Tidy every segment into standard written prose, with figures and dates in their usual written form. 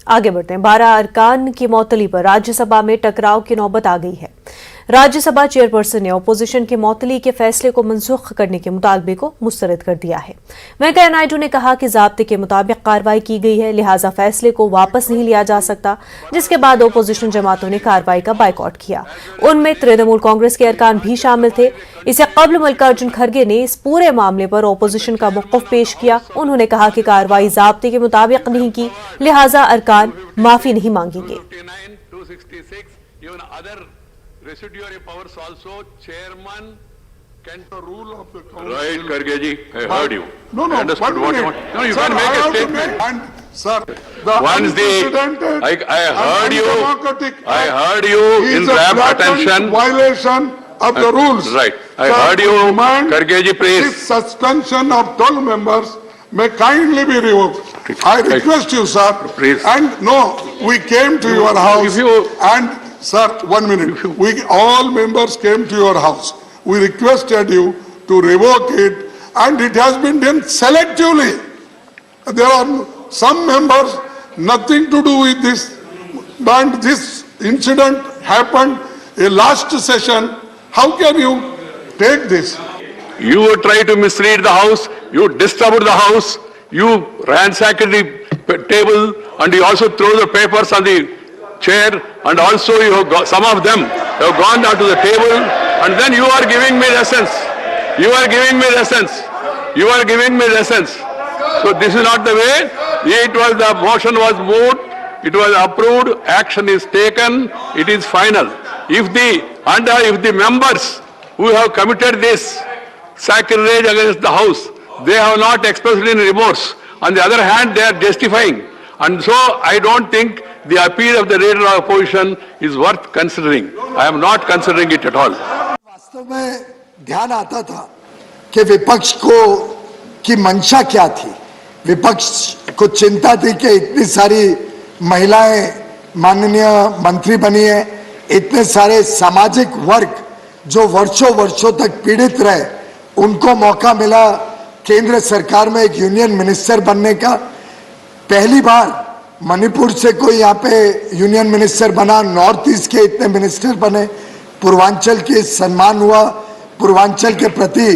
आगे बढ़ते हैं। 12 अरकान की मौतली पर राज्यसभा में टकराव की नौबत आ गई है। राज्यसभा चेयरपर्सन ने ऑपोजिशन के मौतली के फैसले को मनसूख करने के मुतालबे को मुस्तरद कर दिया है। वेंकैया नायडू ने कहा कि ज़ाब्ते के मुताबिक कार्रवाई की गई है, लिहाजा फैसले को वापस नहीं लिया जा सकता, जिसके बाद ऑपोजिशन जमातों ने कार्रवाई का बाइकआउट किया। उनमें तृणमूल कांग्रेस के अरकान भी शामिल थे। इससे कबल मल्लिकार्जुन खड़गे ने इस पूरे मामले पर ऑपोजिशन का मौक़िफ़ पेश किया। उन्होंने कहा कि कार्रवाई ज़ाब्ते के मुताबिक नहीं की, लिहाजा अरकान माफी नहीं मांगेंगे। Residuary powers also, chairman can rule of the council. Right, Kharge ji, I heard you. No, I understood what you want. No, you sir, can make a statement. And sir, the once I heard you. I heard you in rapt attention. Violation of the rules. Right, I heard you. Kharge ji, please. This suspension of 12 members may kindly be revoked. I request you, sir. Please. And no, we came to your house and. Sir, 1 minute. We all members came to your house. We requested you to revoke it, and it has been done selectively. There are some members nothing to do with this, and this incident happened in last session. How can you take this? You try to mislead the house. You disturbed the house. You ransacked the table, and you also threw the papers on the chair, and also you have got, some of them have gone down to the table, and then you are giving me lessons. You are giving me lessons. You are giving me lessons. So this is not the way. It was, the motion was moved, it was approved, action is taken, it is final. If the members who have committed this sacrilege against the house, they have not expressed any remorse. On the other hand, they are justifying. And so I don't think the appeal of the leader of opposition is worth considering. I am not considering it at all. वास्तव में ध्यान आता था कि विपक्ष को की मंशा क्या थी। विपक्ष को चिंता थी कि इतनी सारी महिलाएं माननीय मंत्री बनी है, इतने सारे सामाजिक वर्ग जो वर्षों वर्षों तक पीड़ित रहे, उनको मौका मिला केंद्र सरकार में एक यूनियन मिनिस्टर बनने का। पहली बार मणिपुर से कोई यहाँ पे यूनियन मिनिस्टर बना, नॉर्थ ईस्ट के इतने मिनिस्टर बने, पूर्वांचल के सम्मान हुआ। पूर्वांचल के प्रति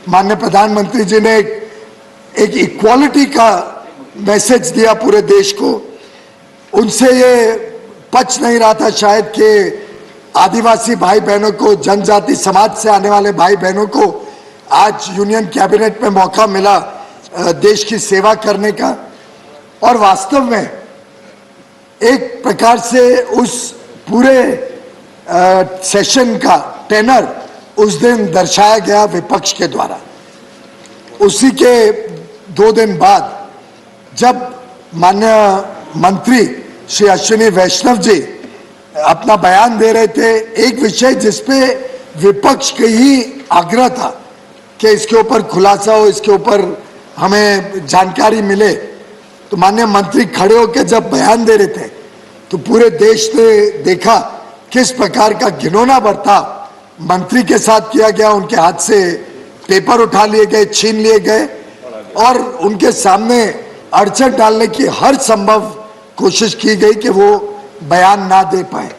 माननीय प्रधानमंत्री जी ने एक इक्वालिटी का मैसेज दिया पूरे देश को। उनसे ये पच नहीं रहा था शायद कि आदिवासी भाई बहनों को, जनजाति समाज से आने वाले भाई बहनों को आज यूनियन कैबिनेट में मौका मिला देश की सेवा करने का। और वास्तव में एक प्रकार से उस पूरे सेशन का टेनर उस दिन दर्शाया गया विपक्ष के द्वारा। उसी के 2 दिन बाद जब माननीय मंत्री श्री अश्विनी वैष्णव जी अपना बयान दे रहे थे, एक विषय जिसपे विपक्ष का ही आग्रह था कि इसके ऊपर खुलासा हो, इसके ऊपर हमें जानकारी मिले, तो माननीय मंत्री खड़े होकर जब बयान दे रहे थे तो पूरे देश ने देखा किस प्रकार का घिनौना बर्ताव मंत्री के साथ किया गया। उनके हाथ से पेपर उठा लिए गए, छीन लिए गए और उनके सामने अड़चन डालने की हर संभव कोशिश की गई कि वो बयान ना दे पाए।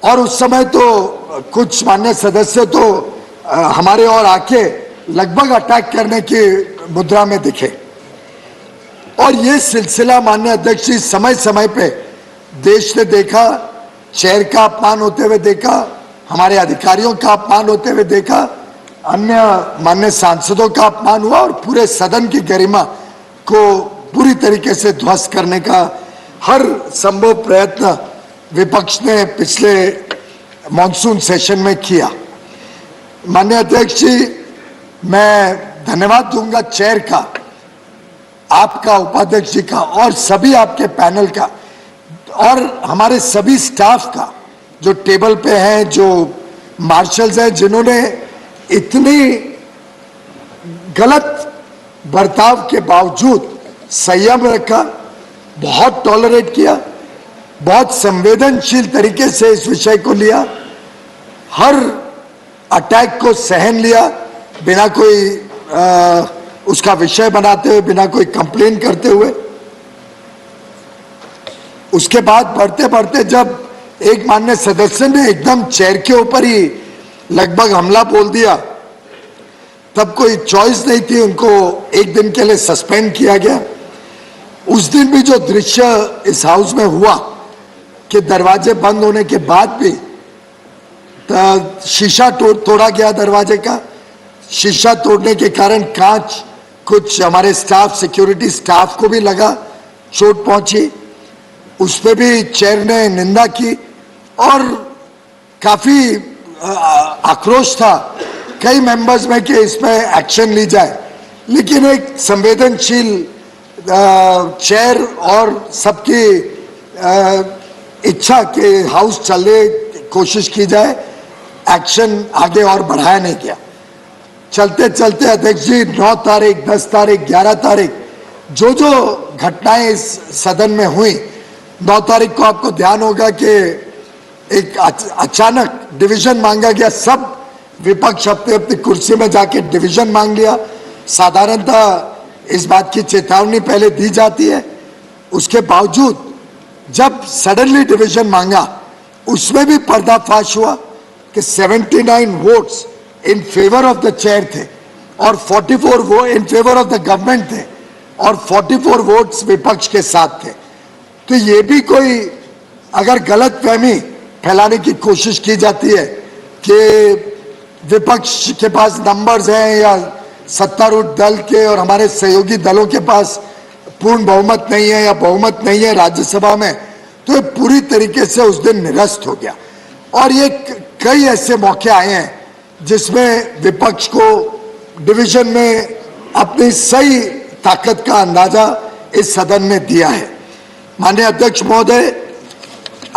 और उस समय तो कुछ माननीय सदस्य तो हमारे और आके लगभग अटैक करने की मुद्रा में दिखे। और ये सिलसिला माननीय अध्यक्ष जी समय समय पे देश ने देखा, चेयर का अपमान होते हुए देखा, हमारे अधिकारियों का अपमान होते हुए देखा, अन्य माननीय सांसदों का अपमान हुआ और पूरे सदन की गरिमा को पूरी तरीके से ध्वस्त करने का हर संभव प्रयत्न विपक्ष ने पिछले मॉनसून सेशन में किया। माननीय अध्यक्ष जी, मैं धन्यवाद दूंगा चेयर का, आपका, उपाध्यक्ष जी का और सभी आपके पैनल का और हमारे सभी स्टाफ का जो टेबल पे हैं, जो मार्शल्स हैं, जिन्होंने इतनी गलत बर्ताव के बावजूद संयम रखा, बहुत टॉलरेट किया, बहुत संवेदनशील तरीके से इस विषय को लिया, हर अटैक को सहन लिया बिना कोई उसका विषय बनाते हुए, बिना कोई कंप्लेन करते हुए। उसके बाद बढ़ते बढ़ते जब एक माननीय सदस्य ने एकदम चेयर के ऊपर ही लगभग हमला बोल दिया, तब कोई चॉइस नहीं थी, उनको एक दिन के लिए सस्पेंड किया गया। उस दिन भी जो दृश्य इस हाउस में हुआ कि दरवाजे बंद होने के बाद भी शीशा तोड़ा गया, दरवाजे का शीशा तोड़ने के कारण कांच कुछ हमारे स्टाफ, सिक्योरिटी स्टाफ को भी लगा, चोट पहुंची। उस पे भी चेयर ने निंदा की और काफी आक्रोश था कई मेंबर्स में कि इसमें एक्शन ली जाए, लेकिन एक संवेदनशील चेयर और सबकी इच्छा के हाउस चले कोशिश की जाए, एक्शन आगे और बढ़ाया नहीं गया। चलते चलते अध्यक्ष जी 9 तारीख, 10 तारीख, 11 तारीख जो जो घटनाएं इस सदन में हुई, 9 तारीख को आपको ध्यान होगा कि एक अचानक डिवीजन मांगा गया, सब विपक्ष अपनी अपनी कुर्सी में जाके डिवीजन मांग लिया। साधारणतः इस बात की चेतावनी पहले दी जाती है, उसके बावजूद जब सडनली डिवीजन मांगा उसमें भी पर्दाफाश हुआ कि 79 votes in favour of the chair थे और 44 वो in favour of the government थे और 44 वोट्स विपक्ष के साथ थे। तो ये भी कोई अगर गलत फहमी फैलाने की कोशिश की जाती है कि विपक्ष के पास नंबर्स हैं या सत्तारूढ़ दल के और हमारे सहयोगी दलों के पास पूर्ण बहुमत नहीं है या बहुमत नहीं है राज्यसभा में, तो ये पूरी तरीके से उस दिन निरस्त हो गया। और ये कई ऐसे मौके आए हैं जिसमें विपक्ष को डिवीजन में अपनी सही ताकत का अंदाजा इस सदन में दिया है। माननीय अध्यक्ष महोदय,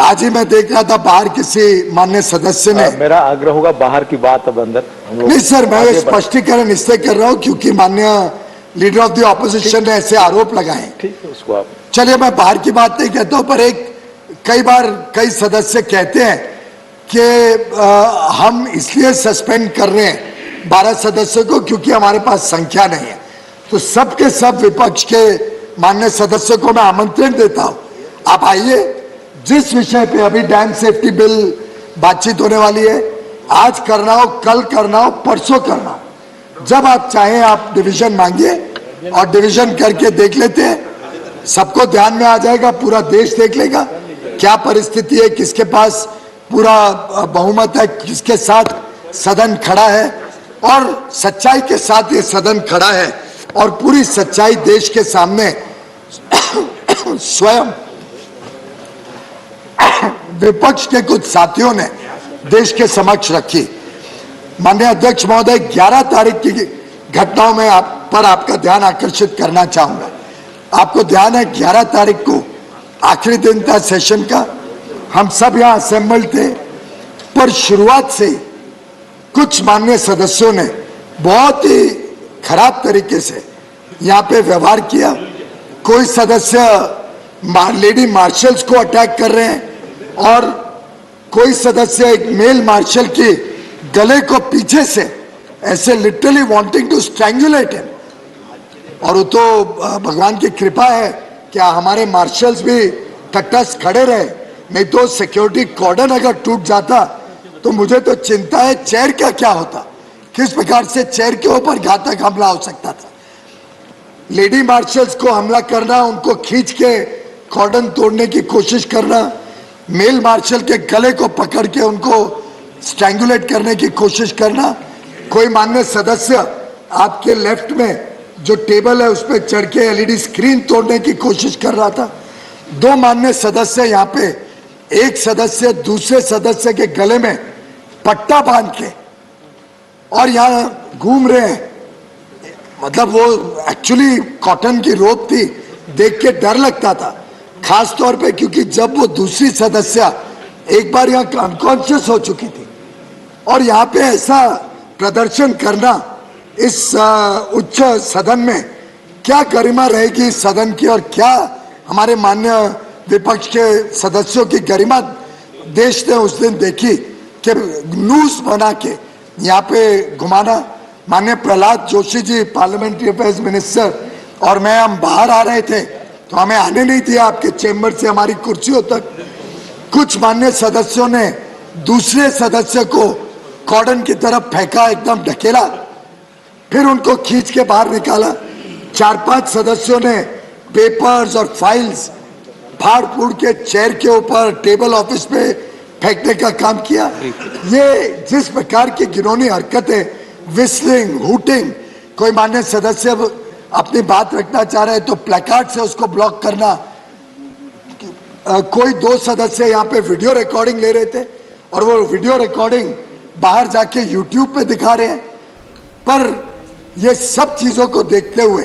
आज ही मैं देख रहा था बाहर किसी माननीय सदस्य ने, मेरा आग्रह होगा बाहर की बात अब अंदर नहीं सर, मैं स्पष्टीकरण इसलिए कर रहा हूं क्योंकि माननीय लीडर ऑफ द ऑपोजिशन ने ऐसे आरोप लगाए। ठीक है, उसको आप चलिए, मैं बाहर की बात नहीं कहता हूं, पर कई बार कई सदस्य कहते हैं कि हम इसलिए सस्पेंड कर रहे हैं 12 सदस्यों को क्योंकि हमारे पास संख्या नहीं है। तो सब के सब विपक्ष के माननीय सदस्यों को मैं आमंत्रण देता हूं, आप आइए, जिस विषय पे अभी डैम सेफ्टी बिल बातचीत होने वाली है, आज करना हो, कल करना हो, परसों करना हो, जब आप चाहें आप डिवीजन मांगिए और डिवीजन करके देख लेते हैं। सबको ध्यान में आ जाएगा, पूरा देश देख लेगा क्या परिस्थिति है, किसके पास पूरा बहुमत है, किसके साथ सदन खड़ा है और सच्चाई के साथ ये सदन खड़ा है और पूरी सच्चाई देश के सामने स्वयं विपक्ष के कुछ साथियों ने देश के समक्ष रखी। माननीय अध्यक्ष महोदय, 11 तारीख की घटनाओं में आपका ध्यान आकर्षित करना चाहूंगा। आपको ध्यान है 11 तारीख को आखिरी दिन था सेशन का, हम सब यहां असेंबल्ड थे, पर शुरुआत से कुछ माननीय सदस्यों ने बहुत ही खराब तरीके से यहां पे व्यवहार किया। कोई सदस्य लेडी मार्शल्स को अटैक कर रहे हैं और कोई सदस्य एक मेल मार्शल के गले को पीछे से ऐसे लिटरली वांटिंग टू स्ट्रैंगुलेट हिम। और वो तो भगवान की कृपा है क्या हमारे मार्शल्स भी तटस्थ खड़े रहे, नहीं तो सिक्योरिटी कॉर्डन अगर टूट जाता तो मुझे तो चिंता है चेयर का क्या होता, किस प्रकार से चेयर के ऊपर घातक हमला हो सकता था। लेडी मार्शल्स को हमला करना, उनको खींच के कॉर्डन तोड़ने की कोशिश करना, मेल मार्शल के गले को पकड़ के उनको स्ट्रैंगुलेट करने की कोशिश करना। कोई माननीय सदस्य आपके लेफ्ट में जो टेबल है उस पर चढ़ के एलईडी स्क्रीन तोड़ने की कोशिश कर रहा था। 2 माननीय सदस्य यहाँ पे, एक सदस्य दूसरे सदस्य के गले में पट्टा बांध के और यहाँ घूम रहे हैं, मतलब वो एक्चुअली कॉटन की रोप थी, देख के डर लगता था, खास तौर पे क्योंकि जब वो दूसरी सदस्य एक बार यहाँ अनकॉन्शियस हो चुकी थी और यहाँ पे ऐसा प्रदर्शन करना इस उच्च सदन में, क्या गरिमा रहेगी इस सदन की और क्या हमारे माननीय विपक्ष के सदस्यों की गरिमा देश ने उस दिन देखी कि न्यूज बना के यहाँ पे घुमाना। माननीय Prahlad Joshi ji parliamentary affairs minister और मैं, हम बाहर आ रहे थे, तो हमें आने नहीं दिया आपके चेंबर से हमारी कुर्सियों तक। कुछ मान्य सदस्यों ने दूसरे सदस्य को कॉर्डन की तरफ फेंका, एकदम ढकेला, फिर उनको खींच के बाहर निकाला। 4-5 सदस्यों ने पेपर्स और फाइल्स फाड़ फूड़ के चेयर के ऊपर, टेबल, ऑफिस पे फेंकने का काम किया। ये जिस प्रकार की घिनौनी हरकतें, विस्लिंग, हूटिंग, कोई मान्य सदस्य अपनी बात रखना चाह रहे हैं तो प्लेकार्ड से उसको ब्लॉक करना। कोई 2 सदस्य यहाँ पे वीडियो रिकॉर्डिंग ले रहे थे और वो वीडियो रिकॉर्डिंग बाहर जाके यूट्यूब पे दिखा रहे हैं। पर ये सब चीजों को देखते हुए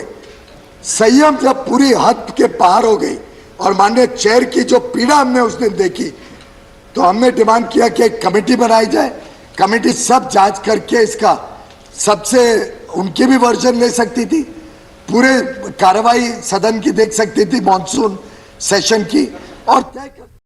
संयम जब पूरी हद के पार हो गई और माननीय चेयर की जो पीड़ा हमने उस दिन देखी, तो हमने डिमांड किया कि एक कमेटी बनाई जाए। कमेटी सब जांच करके इसका सबसे उनकी भी वर्जन ले सकती थी, पूरे कार्रवाई सदन की देख सकती थी, मॉनसून सेशन की, और तय